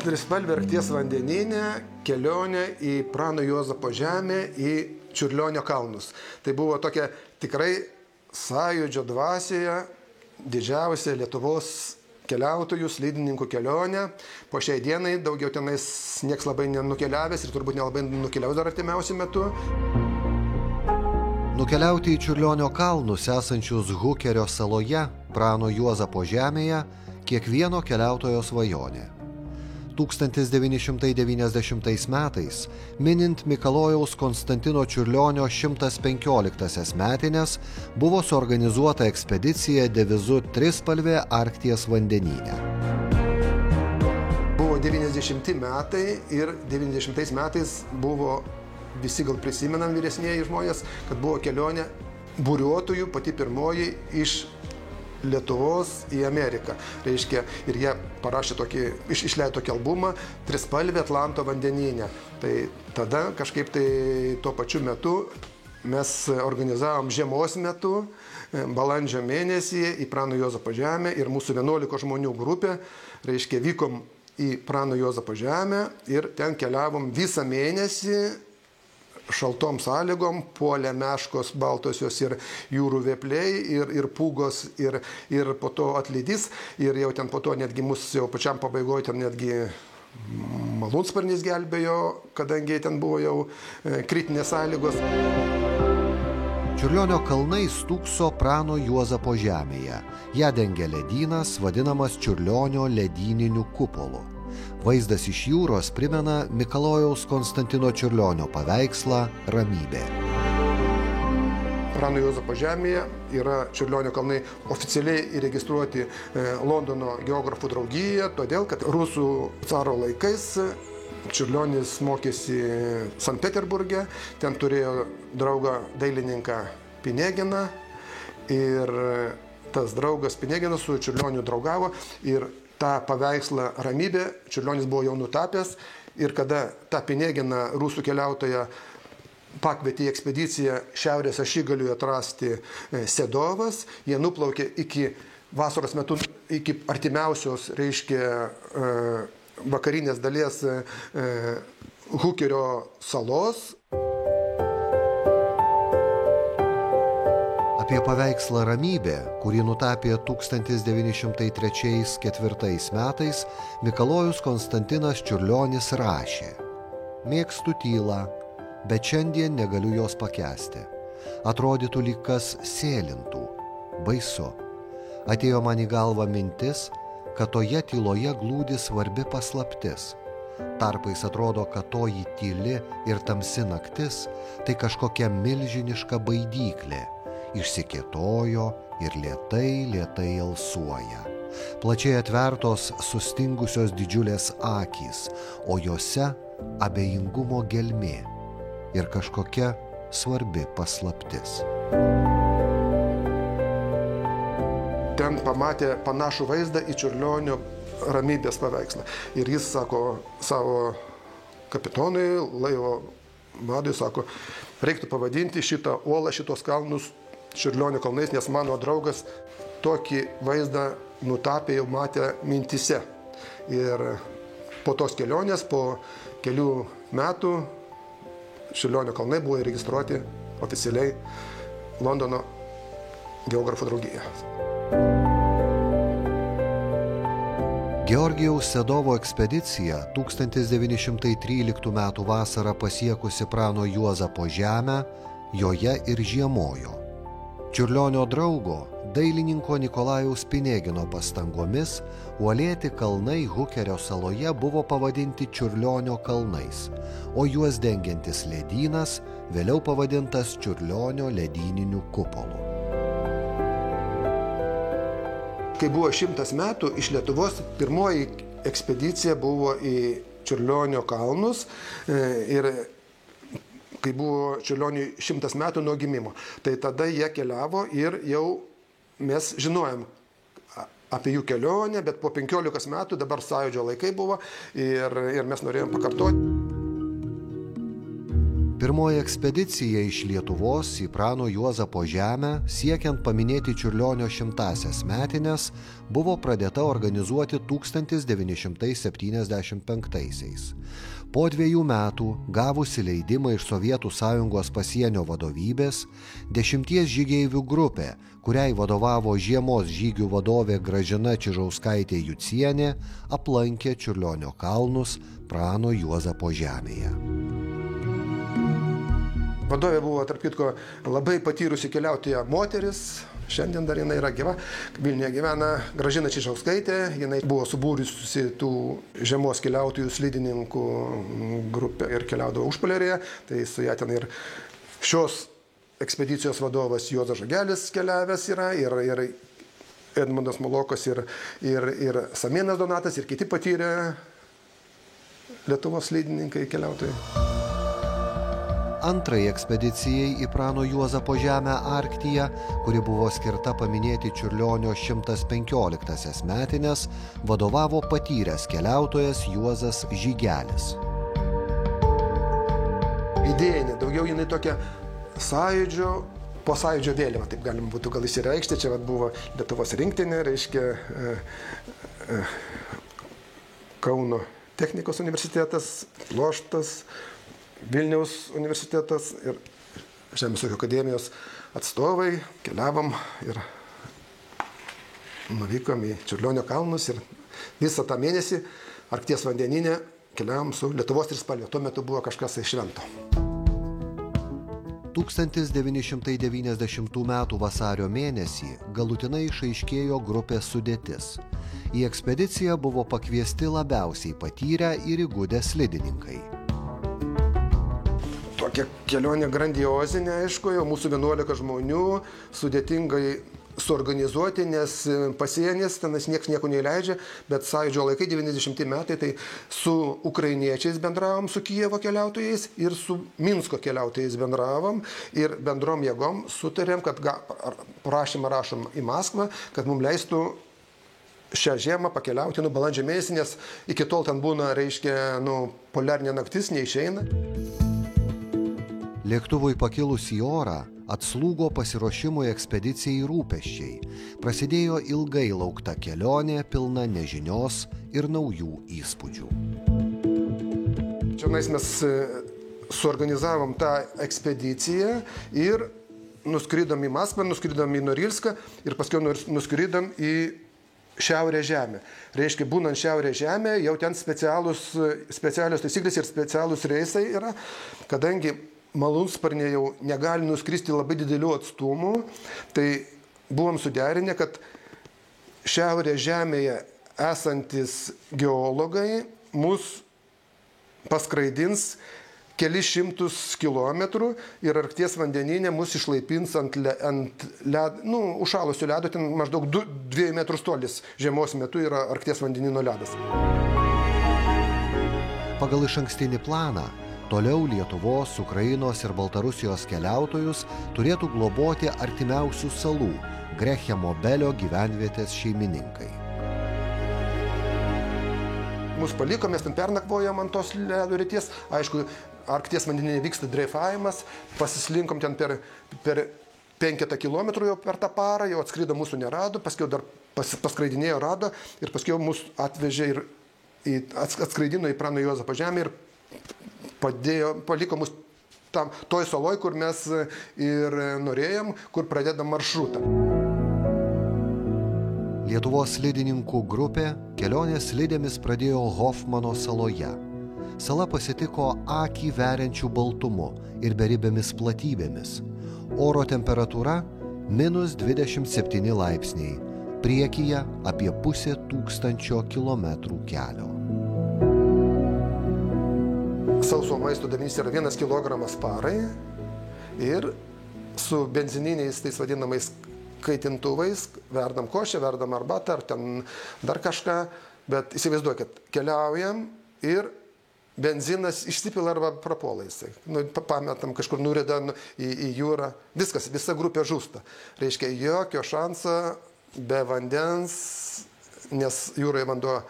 trispalvė Arkties vandenyne kelionė į Prano Juozapo žemę, į Čiurlionio kalnus. Tai buvo tokia tikrai sąjūdžio dvasioje didžiausia Lietuvos keliautojų, slidininkų kelionė. Po šiai dienai daugiau tenais nieks labai nenukeliavęs ir turbūt nelabai nukeliaus dar artimiausiu metu. Nukeliauti į Čiurlionio kalnus esančius Hukerio saloje, Prano Juozapo žemėje, kiekvieno keliautojo svajonė. 1990 metais, minint Mikalojaus Konstantino Čiurlionio 115 metines, buvo suorganizuota ekspedicija devizu Trispalvė Arkties vandenyne. Buvo 90 metai ir 90 metais buvo, visi gal prisimenam vyresnieji žmonės, kad buvo kelionė buriuotojų, pati pirmoji iš Lietuvos į Ameriką. Reiškia, ir jie parašė tokį, išleido tokį albumą Trispalvė Atlanto vandenyne. Tai tada kažkaip tai tuo pačiu metu mes organizavom žiemos metu, balandžio mėnesį į Prano Juozapo žemę ir mūsų 11 žmonių grupė, reiškia, vykom į Prano Juozapo žemę ir ten keliavom visą mėnesį šaltom sąlygom, puolė meškos baltosios ir jūrų vėpliai, ir pūgos, ir po to atlydys. Ir jau ten po to netgi mūsų jau pačiam pabaigoje ten netgi malūnsparnis gelbėjo, kadangi ten buvo jau kritinės sąlygos. Čiurlionio kalnai stūkso Prano Juozapo žemėje. Ją dengia ledynas, vadinamas Čiurlionio ledyniniu kupolu. Vaizdas iš jūros primena Mikalojaus Konstantino Čiurlionio paveikslą Ramybė. Prano Juozapo žemėje yra Čiurlionio kalnai oficialiai įregistruoti Londono geografų draugijoje, todėl kad rusų caro laikais Čiurlionis mokėsi Sankt Peterburge, ten turėjo draugą dailininką Pineginą ir tas draugas Pineginas su Čiurlioniu draugavo ir tą paveikslą Ramybė Čiurlionis buvo jau nutapęs ir kada tą Pineginą rusų keliautoją pakvietė į ekspediciją šiaurės ašigaliui atrasti Sedovas, jie nuplaukė iki vasaros metu, iki artimiausios, reiškia, vakarinės dalies Hukerio salos. Apie paveikslą Ramybė, kurį nutapė 1903–1904 metais, Mikalojus Konstantinas Čiurlionis rašė: Mėgstu tylą, bet šiandien negaliu jos pakęsti. Atrodytų lyg kas sėlintų. Baisu. Atėjo man į galvą mintis, kad toje tyloje glūdi svarbi paslaptis. Tarpais atrodo, kad toji tyli ir tamsi naktis tai kažkokia milžiniška baidyklė. Išsikėtojo ir lėtai alsuoja. Plačiai atvertos sustingusios didžiulės akys, o jose abejingumo gelmė ir kažkokia svarbi paslaptis. Ten pamatė panašų vaizdą į Čiurlionio Ramybės paveikslą. Ir jis sako savo kapitonui, laivo vadui, sako, reiktų pavadinti šitą uolą, šitos kalnus Čiurlionio kalnais, nes mano draugas tokį vaizdą nutapė, jau matė mintise. Ir po tos kelionės, po kelių metų Čiurlionio kalnai buvo įregistruoti oficialiai Londono geografų draugijoje. Georgijaus Sedovo ekspedicija 1913 m. vasarą pasiekusi Prano Juozapo žemę, joje ir žiemojo. Čiurlionio draugo, dailininko Nikolajaus Pinegino pastangomis, uolėti kalnai Hukerio saloje buvo pavadinti Čiurlionio kalnais, o juos dengiantis ledynas vėliau pavadintas Čiurlionio ledyniniu kupolu. Kai buvo 100 metų, iš Lietuvos pirmoji ekspedicija buvo į Čiurlionio kalnus ir kai buvo Čiurlioniui 100 metų nuo gimimo. Tai tada jie keliavo ir jau mes žinojom apie jų kelionę, bet po 15 metų, dabar sąjūdžio laikai buvo ir mes norėjom pakartoti. Pirmoji ekspedicija iš Lietuvos į Prano Juozapo žemę, siekiant paminėti Čiurlionio 100-asias metines, buvo pradėta organizuoti 1975-aisiais. Po 2 metų, gavusi leidimą iš Sovietų Sąjungos pasienio vadovybės, 10 žygeivių grupė, kuriai vadovavo žiemos žygių vadovė Gražina Čižauskaitė-Jucienė, aplankė Čiurlionio kalnus Prano Juozapo žemėje. Vadovė buvo, tarp kitko, labai patyrusi keliautoja moteris, šiandien dar jinai yra gyva, Vilniuje gyvena Gražina Čižauskaitė, jinai buvo subūrusi tų žiemos keliautojų slidininkų grupę ir keliaudavo Užpoliarėje, tai su ją ten ir šios ekspedicijos vadovas Juozas Žagelis keliavęs yra, ir Edmundas Molokas, ir Samėnas Donatas, ir kiti patyrę Lietuvos slidininkai keliautojai. Antrai ekspedicijai į Prano Juozapo žemę Arktyje, kuri buvo skirta paminėti Čiurlionio 115-asias metines, vadovavo patyręs keliautojas Juozas Žygelis. Idėjinė, daugiau jinai tokia sąjūdžio, po sąjūdžio vėliava, taip galima būtų gal įsireikšti, čia buvo Lietuvos rinktinė, reiškia Kauno technikos universitetas, Loštas, Vilniaus universitetas ir Žemės ūkio akademijos atstovai, keliavom ir nuvykom į Čiurlionio kalnus ir visą tą mėnesį Arkties vandenyne keliavom su Lietuvos trispalve. Tuo metu buvo kažkas švento. 1990 m. vasario mėnesį galutinai išaiškėjo grupės sudėtis. Į ekspediciją buvo pakviesti labiausiai patyrę ir įgudę slidininkai. Tokia kelionė grandiozinė, aišku, jau mūsų 11 žmonių, sudėtingai suorganizuoti, nes pasienis, tenais nieks nieko neįleidžia, bet sąjūdžio laikai, 90 metai, tai su ukrainiečiais bendravom, su Kijevo keliautojais ir su Minsko keliautojais bendravom ir bendrom jėgom sutarėm, kad prašymą rašom į Maskvą, kad mums leistų šią žiemą pakeliauti, balandžio mėnesį, nes iki tol ten būna, reiškia, poliarinė naktis, neišeina. Lėktuvui pakilus į orą, atslūgo pasiruošimui ekspedicijai rūpesčiai. Prasidėjo ilgai laukta kelionė, pilna nežinios ir naujų įspūdžių. Čia mes suorganizavom tą ekspediciją ir nuskridom į Maskvą, nuskridom į Norilską ir paskui nuskridom į Šiaurės žemę. Reiškia, būnant Šiaurės žemė, jau ten specialios taisyklės ir specialūs reisai yra, kadangi malūnsparniai jau negali nuskristi labai didelių atstumų, tai buvom suderinę, kad Šiaurės žemėje esantis geologai mus paskraidins kelis šimtus kilometrų ir Arkties vandenyne mus išlaipins ant užšalusio ledo, ten maždaug 2 metrų stolis žiemos metu yra Arkties vandenyno ledas. Pagal išankstinį planą, toliau Lietuvos, Ukrainos ir Baltarusijos keliautojus turėtų globoti artimiausių salų Grechemo Belio gyvenvietės šeimininkai. Mus paliko, mes ten pernakvojom ant tos ledo rities. Aišku, Arkties vandenyne vyksta dreifavimas, pasislinkom ten per 5 kilometrų jau per tą parą, jau atskrido mūsų nerado, paskui dar paskraidinėjo rado ir paskui mus atvežė ir atskraidino į Prano Juozapo žemę ir paliko mus toj saloj, kur mes ir norėjom, kur pradedam maršrutą. Lietuvos slidininkų grupė kelionės slidėmis pradėjo Hofmano saloje. Sala pasitiko akį veriančių baltumu ir beribėmis platybėmis. Oro temperatūra -27 laipsniai, priekyje apie 500 kilometrų kelio. Sauso maisto davinys yra 1 kilogramas parai ir su benzininiais, tais vadinamais kaitintuvais, verdam košę, verdam arbatą ar ten dar kažką, bet įsivaizduokit, keliaujam ir benzinas išsipila arba prapuola jisai. Pametam kažkur nurida į jūrą, viskas, visa grupė žūsta. Reiškia, jokio šanso be vandens, nes jūroje vanduo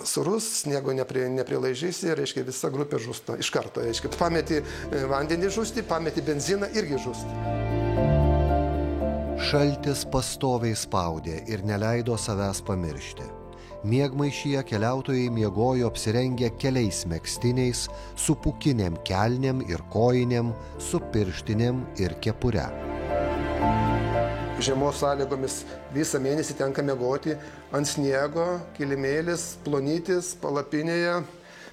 surus, sniego neprilaižysi, reiškia, visa grupė žūsta iš karto. Reiškia, pameti vandenį žūsti, pameti benziną irgi žūsti. Šaltis pastoviai spaudė ir neleido savęs pamiršti. Miegmaišyje keliautojai miegojo apsirengę keliais megztiniais, su pūkinėm kelnėm ir kojinėm, su pirštinėm ir kepure. Žiemos sąlygomis visą mėnesį tenka miegoti ant sniego, kilimėlis, plonytis, palapinėje,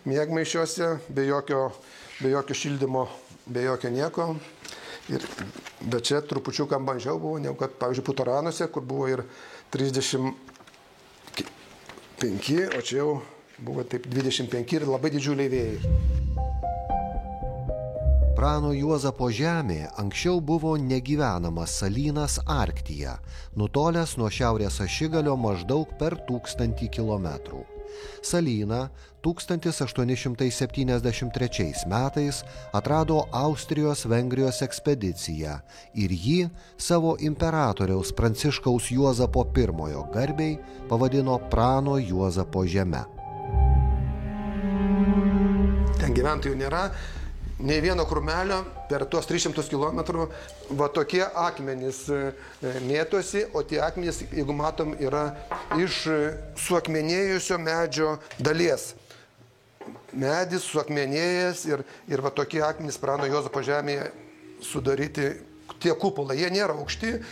miegmaišiuose, be jokio šildymo, be jokio nieko. Bet čia trupučiuką mažiau buvo, negu kad, pavyzdžiui, Putaranuose, kur buvo ir 35, o čia jau buvo taip 25 ir labai didžiuliai vėjai. Prano Juozapo žemė anksčiau buvo negyvenamas salynas Arktyje, nutolęs nuo šiaurės ašigalio maždaug per 1000 kilometrų. Salyną 1873 metais atrado Austrijos-Vengrijos ekspedicija ir jį savo imperatoriaus Pranciškaus Juozapo I garbei pavadino Prano Juozapo žeme. Ten gyventojų nėra, nei vieno krūmelio, per tuos 300 kilometrų va tokie akmenys mėtosi, o tie akmenys, jeigu matom, yra iš suakmenėjusio medžio dalies. Medis suakmenėjęs ir va tokie akmenys Prano Juozapo žemėje sudaryti tie kupolai. Jie nėra aukšti,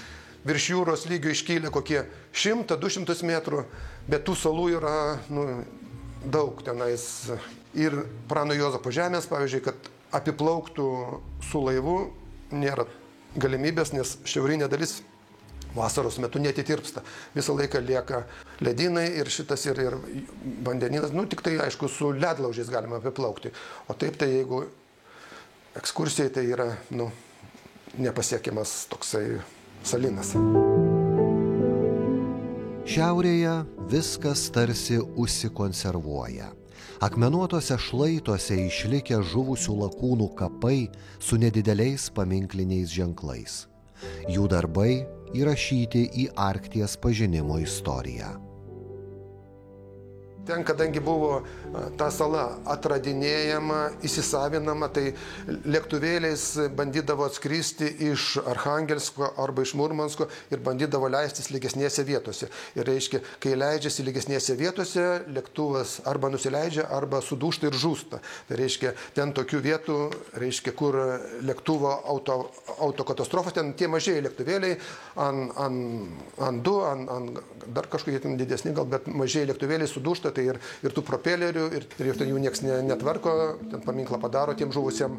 virš jūros lygio iškylę kokie 100-200 metrų, bet tų salų yra daug tenais. Ir Prano Juozapo žemės, pavyzdžiui, kad apiplauktų su laivu nėra galimybės, nes šiaurinė dalis vasaros metu netitirpsta. Visą laiką lieka ledynai ir šitas ir vandeninas, tik tai aišku su ledlaužiais galima apiplaukti. O taip tai jeigu ekskursijai tai yra nepasiekiamas toksai salynas. Šiaurėje viskas tarsi užsikonservuoja. Akmenuotose šlaituose išlikę žuvusių lakūnų kapai su nedideliais paminkliniais ženklais. Jų darbai įrašyti į Arkties pažinimo istoriją. Ten, kadangi buvo ta sala atradinėjama, įsisavinama, tai lėktuvėliais bandydavo atskristi iš Archangelsko arba iš Murmansko ir bandydavo leistis lygesnėse vietose. Ir reiškia, kai leidžiasi lygesnėse vietose, lėktuvas arba nusileidžia, arba sudūžta ir žūsta. Tai reiškia, ten tokių vietų, reiškia, kur lėktuvo autokatastrofos, ten tie mažieji lėktuvėliai, dar kažkokie ten didesni, gal, bet mažieji lėktuvėliai sudūžta, tai ir tų propelerių, ir ten jų nieks netvarko, ten paminklą padaro tiem žuvusiam.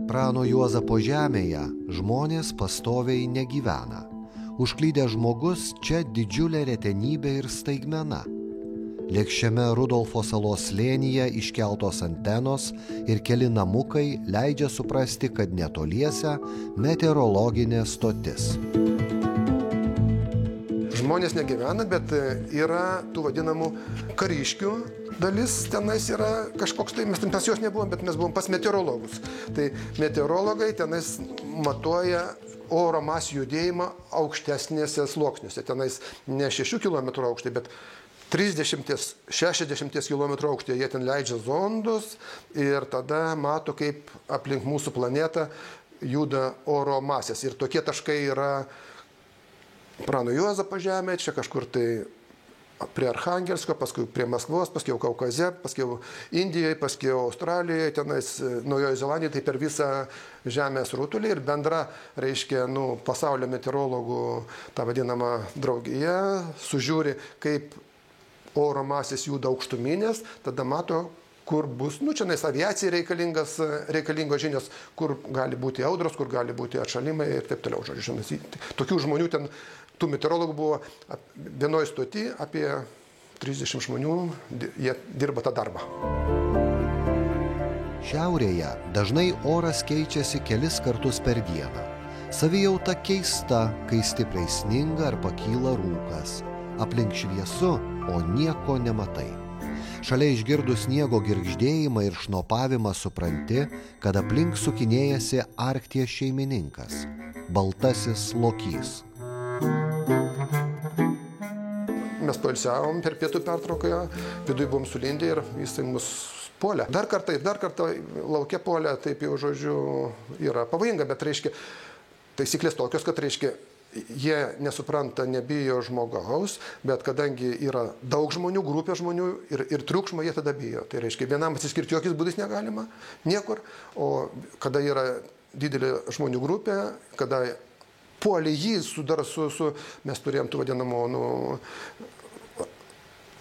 Prano Juozapo žemėje žmonės pastoviai negyvena. Užklydęs žmogus čia didžiulė retenybė ir staigmena. Lėkščiame Rudolfo salos slėnyje iškeltos antenos ir keli namukai leidžia suprasti, kad netoliese meteorologinė stotis. Žmonės negyvena, bet yra tų vadinamų kariškių dalis, tenais yra kažkoks, tai mes jos nebuvom, bet mes buvom pas meteorologus. Tai meteorologai tenais matuoja oro masių judėjimą aukštesnėse sluoksniuose. Tenais ne 6 km aukštė, bet 30-60 km aukštė. Jie ten leidžia zondus ir tada mato, kaip aplink mūsų planetą juda oro masės. Ir tokie taškai yra Prano Juozapo žemė, čia kažkur tai prie Archangelsko, paskui prie Maskvos, paskui Kaukaze, paskui Indijoje, paskui Australijoje, tenais Naujojoje Zelandijoje, tai per visą žemės rutulį ir bendra, reiškia, pasaulio meteorologų, tą vadinamą draugiją, sužiūri, kaip oro masės juda aukštuminės, tada mato, kur bus, čia aviacijai reikalingos žinios, kur gali būti audros, kur gali būti atšalimai ir taip toliau. Žodžiu, tokių žmonių ten, tų meteorologų buvo vienoje stoti apie 30 žmonių, jie dirba tą darbą. Šiaurėje dažnai oras keičiasi kelis kartus per dieną. Savijauta keista, kai stipriai sninga ar pakyla rūkas. Aplink šviesu, o nieko nematai. Šalia išgirdus sniego girgždėjimą ir šnopavimą supranti, kad aplink sukinėjasi Arkties šeimininkas – baltasis lokys. mes poilsiavom per pietų pertrauką, viduje buvom sulindę ir jisai mus puolė. Dar kartą lauke puolė, taip jau žodžiu yra pavojinga, bet reiškia taisyklės tokios, kad reiškia jie nesupranta, nebijo žmogaus, bet kadangi yra daug žmonių, grupė žmonių ir triukšmo, jie tada bijo. Tai reiškia, vienam atsiskirti jokiais būdais negalima, niekur, o kada yra didelė žmonių grupė, kada puolė jį dar su mes turėjom tų vadinamų,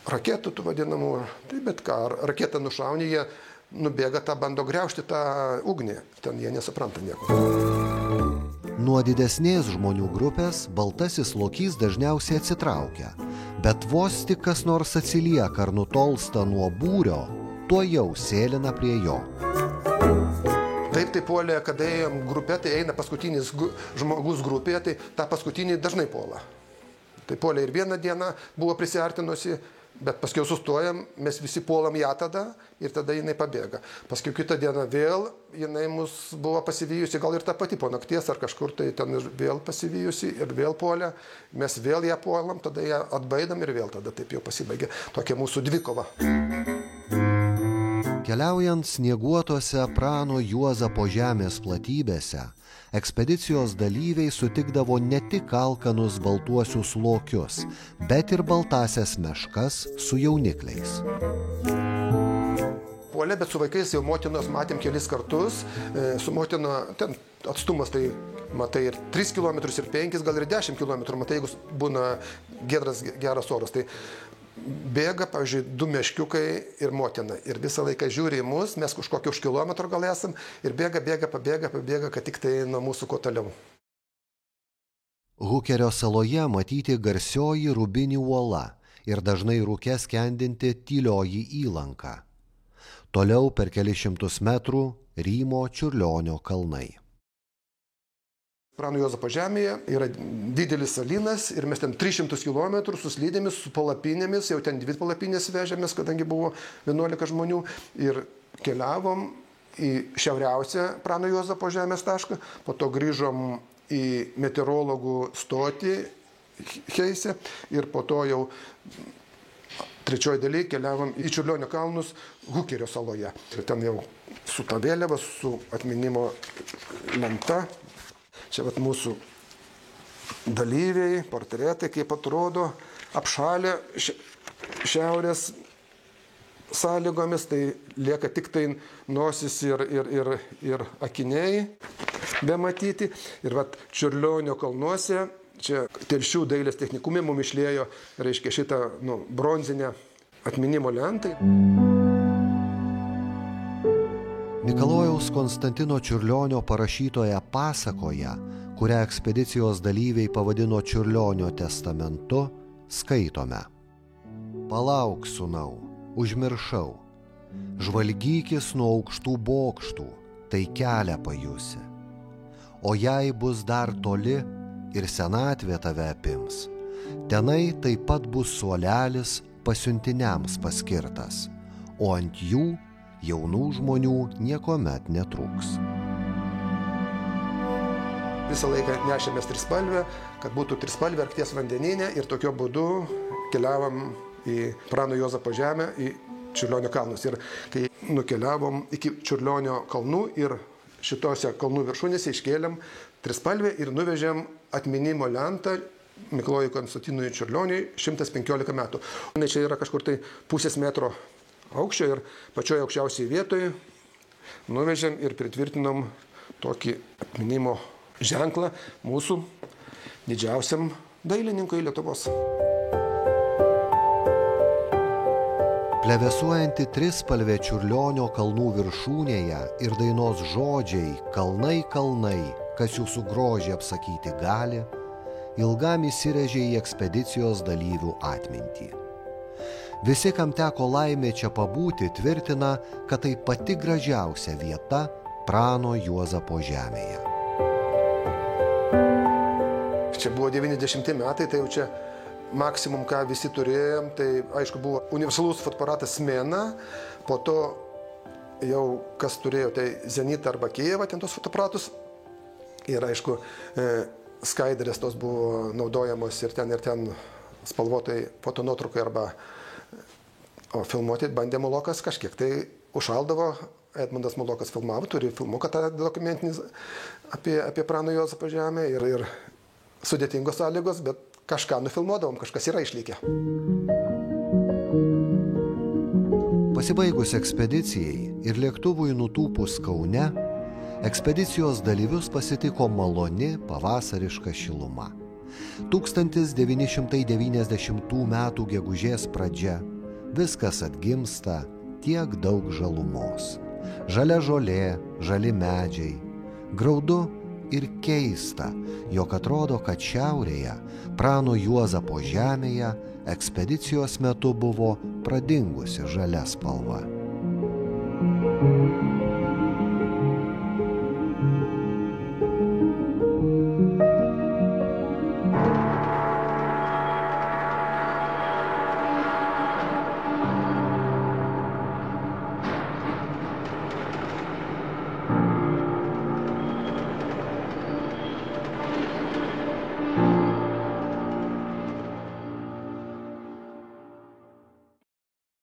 raketų tų vadinamų, tai bet ką, raketą nušaunė, jie nubėga tą, bando griaužti tą ugnį, ten jie nesupranta nieko. Nuo didesnės žmonių grupės baltasis lokys dažniausiai atsitraukia, bet vos tik kas nors atsilieka ar nutolsta nuo būrio, tuo jau sėlina prie jo. Taip, tai puolė, kada ėjom grupė, tai eina paskutinis žmogus grupėje, tai tą paskutinį dažnai puola. Tai puolė ir vieną dieną buvo prisiartinusi, bet paskui sustojam, mes visi puolam ją tada ir tada jinai pabėga. Paskui kitą dieną vėl jinai mus buvo pasivijusi, gal ir ta pati po nakties ar kažkur, tai ten vėl pasivijusi ir vėl puolė. Mes vėl ją puolam, tada ją atbaidam ir vėl tada taip jau pasibaigė. Tokia mūsų dvikova. Keliaujant snieguotose Prano Juozapo žemės platybėse, ekspedicijos dalyviai sutikdavo ne tik alkanus baltuosius lokius, bet ir baltasias meškas su jaunikliais. Puolė, bet su vaikais jau motinos matėm kelis kartus. Su motina ten atstumas, tai matai ir 3 km, ir 5, gal ir 10 km, matai, jeigu būna geras oras. Tai bėga, pavyzdžiui, 2 meškiukai ir motina. Ir visą laiką žiūri į mus, mes kažkokį už kilometrą gal esam, ir pabėga, kad tik tai nuo mūsų kuo toliau. Hukerio saloje matyti garsioji Rubinių uola ir dažnai rūke skendinti Tylioji įlanka. Toliau per kelis šimtus metrų Rymo Čiurlionio kalnai. Prano Juozapo žemėje yra didelis salynas ir mes ten 300 km su slidėmis, su palapinėmis, jau ten 2 palapinės vežėmės, kadangi buvo 11 žmonių, ir keliavom į šiauriausią Prano Juozapo žemės tašką, po to grįžom į meteorologų stotį Heise ir po to jau trečioji daly keliavom į Čiurlionio kalnus Hukerio saloje. Ir ten jau su ta vėliava, su atminimo lenta. Čia vat mūsų dalyviai, portretai, kaip atrodo, apšalę šiaurės sąlygomis, tai lieka tik tai nosis ir akiniai be matyti. Ir vat Čiurlionio kalnuose, čia Telšių dailės technikume mums išliejo, reiškia, šitą bronzinę atminimo lentą. Mikalojaus Konstantino Čiurlionio parašytoje pasakoje, kurią ekspedicijos dalyviai pavadino Čiurlionio testamentu, skaitome: Palauk, sūnau, užmiršau, žvalgykis nuo aukštų bokštų, tai kelią pajusi. O jei bus dar toli ir senatvė tave apims, tenai taip pat bus suolelis pasiuntiniams paskirtas, o ant jų jaunų žmonių niekuomet netrūks. Visą laiką nešėmės trispalvę, kad būtų trispalvė Arkties vandenyne, ir tokiu būdu keliavom į Prano Juozapo žemę, į Čiurlionio kalnus. Ir kai nukeliavom iki Čiurlionio kalnų ir šitose kalnų viršūnėse iškėlėm trispalvę ir nuvežėm atminimo lentą Mikalojui Konstantinui Čiurlioniui 115 metų. Čia yra kažkur tai 0,5 metro aukščio ir pačioje aukščiausiai vietoje nuvežėm ir pritvirtinom tokį atminimo ženklą mūsų didžiausiam dailininkui Lietuvos. Plevėsuojanti trispalvė Čiurlionio kalnų viršūnėje ir dainos žodžiai "Kalnai, kalnai, kas jūsų grožį apsakyti gali", ilgam įsirėžė į ekspedicijos dalyvių atmintį. Visi, kam teko laimė čia pabūti, tvirtina, kad tai pati gražiausia vieta Prano Juozapo žemėje. Čia buvo 90 metai, tai jau čia maksimum, ką visi turėjom, tai aišku buvo universalus fotoaparatas Smena, po to jau kas turėjo, tai Zenitą arba Kijevą, ten tos fotoaparatus, ir aišku, skaidrės tos buvo naudojamos ir ten spalvotai fotonuotraukai arba filmuoti bandė Mulokas kažkiek. Tai užšaldavo, Edmundas Mulokas filmavo, turi filmuką tą dokumentinį apie Prano Juozapo žemę ir sudėtingos sąlygos, bet kažką nufilmuodavom, kažkas yra išlikę. Pasibaigus ekspedicijai ir lėktuvui nutūpus Kaune, ekspedicijos dalyvius pasitiko maloni pavasariška šiluma. 1990 metų gegužės pradžia, viskas atgimsta, tiek daug žalumos. Žalia žolė, žali medžiai. Graudu ir keista, jog atrodo, kad šiaurėje, Prano Juozapo žemėje, ekspedicijos metu buvo pradingusi žalia spalva.